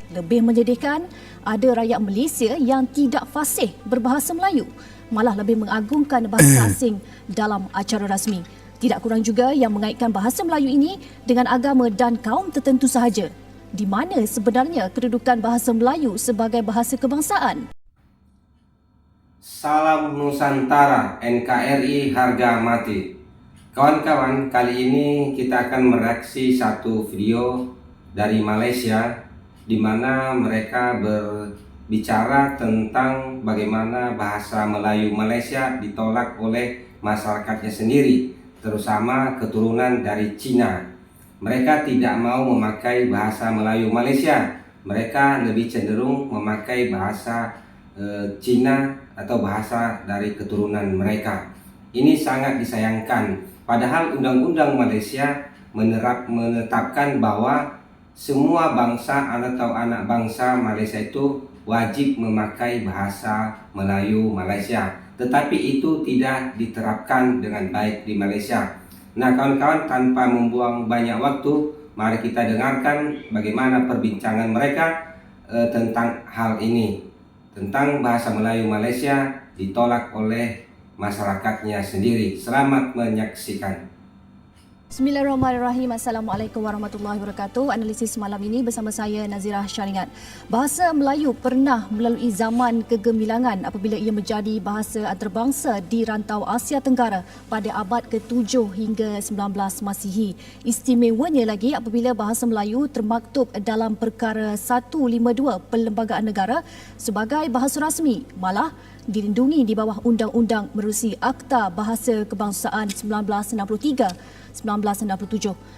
Lebih menyedihkan, ada rakyat Malaysia yang tidak fasih berbahasa Melayu, malah lebih mengagungkan bahasa asing dalam acara rasmi. Tidak kurang juga yang mengaitkan bahasa Melayu ini dengan agama dan kaum tertentu sahaja. Di mana sebenarnya kedudukan bahasa Melayu sebagai bahasa kebangsaan? Salam Nusantara, NKRI harga mati. Kawan-kawan, kali ini kita akan mereaksi satu video dari Malaysia di mana mereka berbicara tentang bagaimana bahasa Melayu Malaysia ditolak oleh masyarakatnya sendiri, terutama keturunan dari Cina. Mereka tidak mau memakai bahasa Melayu Malaysia. Mereka lebih cenderung memakai bahasa Cina atau bahasa dari keturunan mereka. Ini sangat disayangkan. Padahal Undang-Undang Malaysia menetapkan bahwa semua bangsa atau anak bangsa Malaysia itu wajib memakai bahasa Melayu Malaysia. Tetapi itu tidak diterapkan dengan baik di Malaysia. Nah kawan-kawan, tanpa membuang banyak waktu, mari kita dengarkan bagaimana perbincangan mereka tentang hal ini. Tentang bahasa Melayu Malaysia ditolak oleh masyarakatnya sendiri. Selamat menyaksikan. Bismillahirrahmanirrahim. Assalamualaikum warahmatullahi wabarakatuh. Analisis malam ini bersama saya Nazirah Syaringat. Bahasa Melayu pernah melalui zaman kegemilangan apabila ia menjadi bahasa antarabangsa di rantau Asia Tenggara pada abad ke-7 hingga 19 Masihi. Istimewanya lagi apabila bahasa Melayu termaktub dalam Perkara 152 Perlembagaan Negara sebagai bahasa rasmi, malah dilindungi di bawah Undang-Undang Menerusi Akta Bahasa Kebangsaan 1967.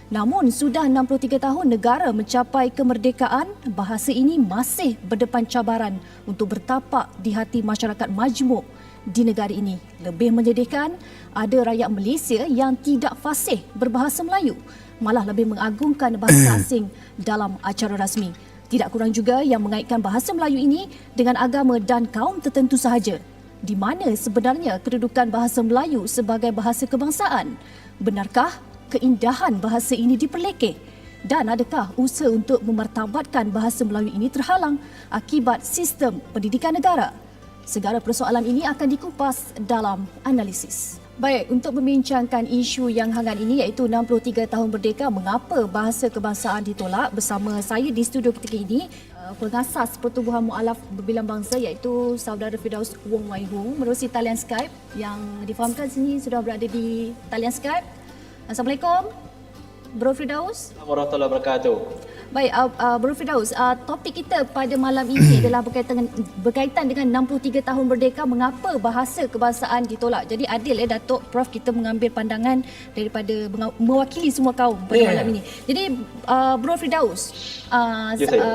Namun sudah 63 tahun negara mencapai kemerdekaan, bahasa ini masih berdepan cabaran untuk bertapak di hati masyarakat majmuk di negara ini. Lebih menyedihkan, ada rakyat Malaysia yang tidak fasih berbahasa Melayu, malah lebih mengagungkan bahasa asing dalam acara rasmi. Tidak kurang juga yang mengaitkan bahasa Melayu ini dengan agama dan kaum tertentu sahaja. Di mana sebenarnya kedudukan bahasa Melayu sebagai bahasa kebangsaan? Benarkah keindahan bahasa ini diperlekeh? Dan adakah usaha untuk memartabatkan bahasa Melayu ini terhalang akibat sistem pendidikan negara? Segala persoalan ini akan dikupas dalam analisis. Baik, untuk membincangkan isu yang hangat ini iaitu 63 tahun merdeka, mengapa bahasa kebangsaan ditolak, bersama saya di studio ketika ini pengasas Pertubuhan Mualaf Berbilang Bangsa iaitu Saudara Firdaus Wong Wai Hung menerusi talian Skype yang difahamkan sini sudah berada di talian Skype. Assalamualaikum Bro Firdaus. Assalamualaikum warahmatullahi wabarakatuh. Baik, Bro Firdaus, topik kita pada malam ini adalah berkaitan dengan 63 tahun merdeka, mengapa bahasa kebangsaan ditolak. Jadi adil Datuk Prof, kita mengambil pandangan daripada mewakili semua kaum pada malam ini. Jadi Bro Firdaus,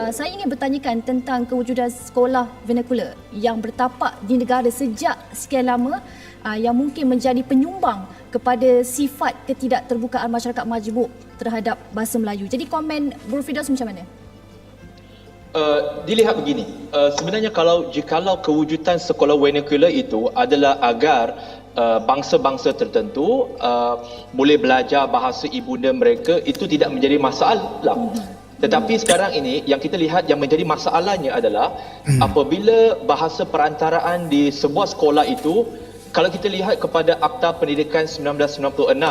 saya ingin bertanyakan tentang kewujudan sekolah vernacular yang bertapak di negara sejak sekian lama, yang mungkin menjadi penyumbang kepada sifat ketidakterbukaan masyarakat majmuk terhadap bahasa Melayu. Jadi komen Bro Firdaus macam mana? Dilihat begini, sebenarnya jikalau kewujudan sekolah vernacular itu adalah agar bangsa-bangsa tertentu boleh belajar bahasa ibunda mereka, itu tidak menjadi masalah. Tetapi sekarang ini yang kita lihat yang menjadi masalahnya adalah apabila bahasa perantaraan di sebuah sekolah itu, kalau kita lihat kepada Akta Pendidikan 1996,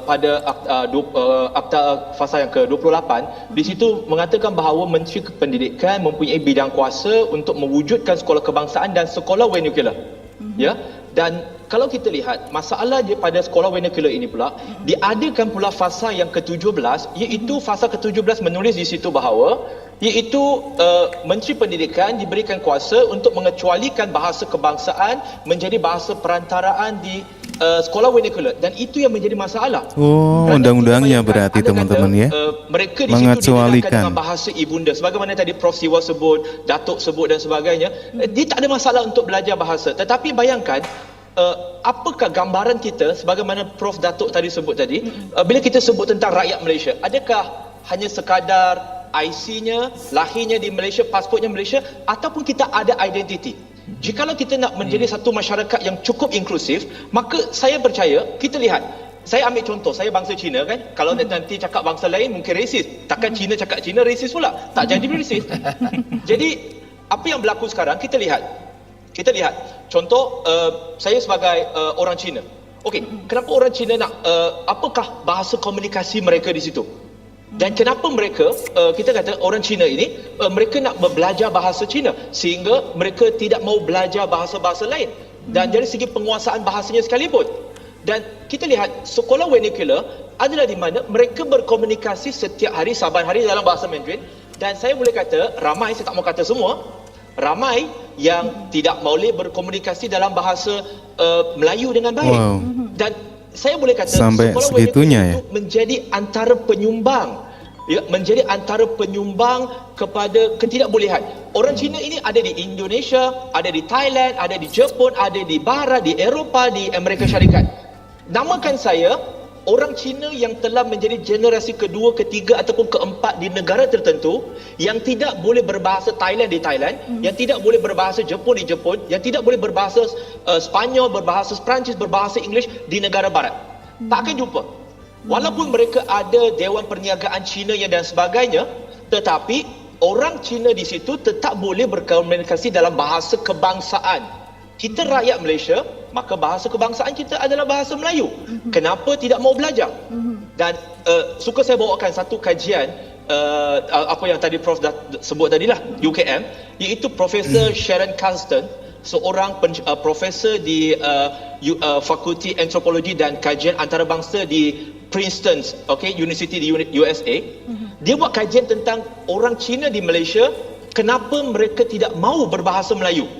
pada Akta Fasa yang ke-28, di situ mengatakan bahawa Menteri Pendidikan mempunyai bidang kuasa untuk mewujudkan sekolah kebangsaan dan sekolah vernacular. Ya, dan kalau kita lihat masalah dia pada sekolah vernacular ini pula, diadakan pula fasa yang ke-17, iaitu fasa ke-17 menulis di situ bahawa iaitu Menteri Pendidikan diberikan kuasa untuk mengecualikan bahasa kebangsaan menjadi bahasa perantaraan di sekolah vernacular, dan itu yang menjadi masalah. Undang-undangnya berarti teman-teman ya. Mereka di situ digunakan dengan bahasa ibunda sebagaimana tadi Prof Siwa sebut, Datuk sebut dan sebagainya. Dia tak ada masalah untuk belajar bahasa. Tetapi bayangkan apakah gambaran kita sebagaimana Prof Datuk tadi sebut tadi, bila kita sebut tentang rakyat Malaysia, adakah hanya sekadar IC-nya, lahirnya di Malaysia, pasportnya Malaysia, ataupun kita ada identiti? Jikalau kita nak menjadi satu masyarakat yang cukup inklusif, maka saya percaya, kita lihat saya ambil contoh, saya bangsa Cina kan. Kalau nanti cakap bangsa lain mungkin resis. Takkan Cina cakap Cina resis pula. Tak jadi resis. Jadi apa yang berlaku sekarang kita lihat. Contoh saya sebagai orang Cina. Okey, kenapa orang Cina nak apakah bahasa komunikasi mereka di situ? Dan kenapa mereka kita kata orang Cina ini mereka nak belajar bahasa Cina sehingga mereka tidak mau belajar bahasa-bahasa lain dan dari segi penguasaan bahasanya sekalipun. Dan kita lihat sekolah vernacular adalah di mana mereka berkomunikasi setiap hari, saban hari dalam bahasa Mandarin. Dan saya boleh kata ramai, saya tak mau kata semua, ramai yang tidak boleh berkomunikasi dalam bahasa Melayu dengan baik. Wow. Dan saya boleh kata Sampai sekolah segitunya vernacular itu menjadi antara penyumbang, menjadi antara penyumbang kepada ketidakbolehan. Orang Cina ini ada di Indonesia, ada di Thailand, ada di Jepun, ada di Barat, di Eropah, di Amerika Syarikat. Namakan saya orang Cina yang telah menjadi generasi kedua, ketiga ataupun keempat di negara tertentu yang tidak boleh berbahasa Thailand di Thailand, yang tidak boleh berbahasa Jepun di Jepun, yang tidak boleh berbahasa Sepanyol, berbahasa Perancis, berbahasa Inggeris di negara barat. Tak akan jumpa. Walaupun mereka ada Dewan Perniagaan Cina yang dan sebagainya, tetapi orang Cina di situ tetap boleh berkomunikasi dalam bahasa kebangsaan. Kita rakyat Malaysia, maka bahasa kebangsaan kita adalah bahasa Melayu. Kenapa tidak mau belajar? Dan suka saya bawakan satu kajian apa yang tadi Prof dah sebut tadilah, UKM, iaitu Profesor Sharon Carlston, seorang profesor di Fakulti Antropologi dan Kajian Antarabangsa di Princeton, University di USA. Dia buat kajian tentang orang Cina di Malaysia, kenapa mereka tidak mau berbahasa Melayu.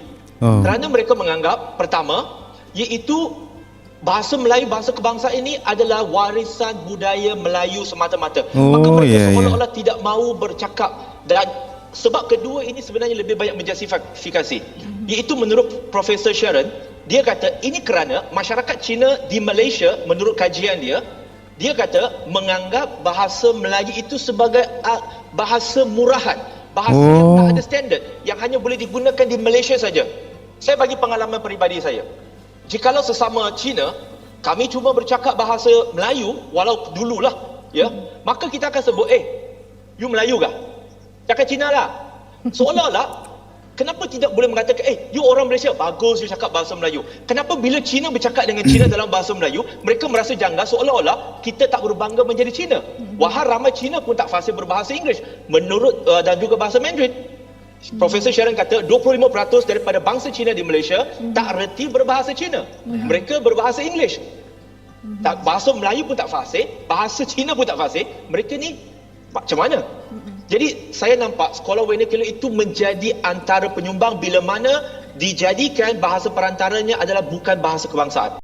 Kerana mereka menganggap, pertama, iaitu bahasa Melayu, bahasa kebangsaan ini adalah warisan budaya Melayu semata-mata. Maka mereka seolah-olah tidak mahu bercakap. Dan sebab kedua ini sebenarnya lebih banyak menjustifikasi. Iaitu menurut Profesor Sharon, dia kata ini kerana masyarakat Cina di Malaysia, menurut kajian dia, dia kata menganggap bahasa Melayu itu sebagai bahasa murahan. Bahasa yang tak ada standard, yang hanya boleh digunakan di Malaysia saja. Saya bagi pengalaman peribadi saya. Jikalau sesama Cina, kami cuba bercakap bahasa Melayu, walau dululah, maka kita akan sebut, you Melayu kah? Cakap Cina lah. Seolah-olah, kenapa tidak boleh mengatakan, you orang Malaysia, bagus you cakap bahasa Melayu. Kenapa bila Cina bercakap dengan Cina dalam bahasa Melayu, mereka merasa janggal seolah-olah kita tak berbangga menjadi Cina. Wahai ramai Cina pun tak fasih berbahasa Inggeris, menurut dan juga bahasa Mandarin. Profesor Sharon kata 25% daripada bangsa Cina di Malaysia tak reti berbahasa Cina. Mereka berbahasa Inggeris. Bahasa Melayu pun tak fasih, bahasa Cina pun tak fasih. Mereka ni macam mana? Jadi saya nampak sekolah vernacular itu menjadi antara penyumbang bila mana dijadikan bahasa perantaranya adalah bukan bahasa kebangsaan.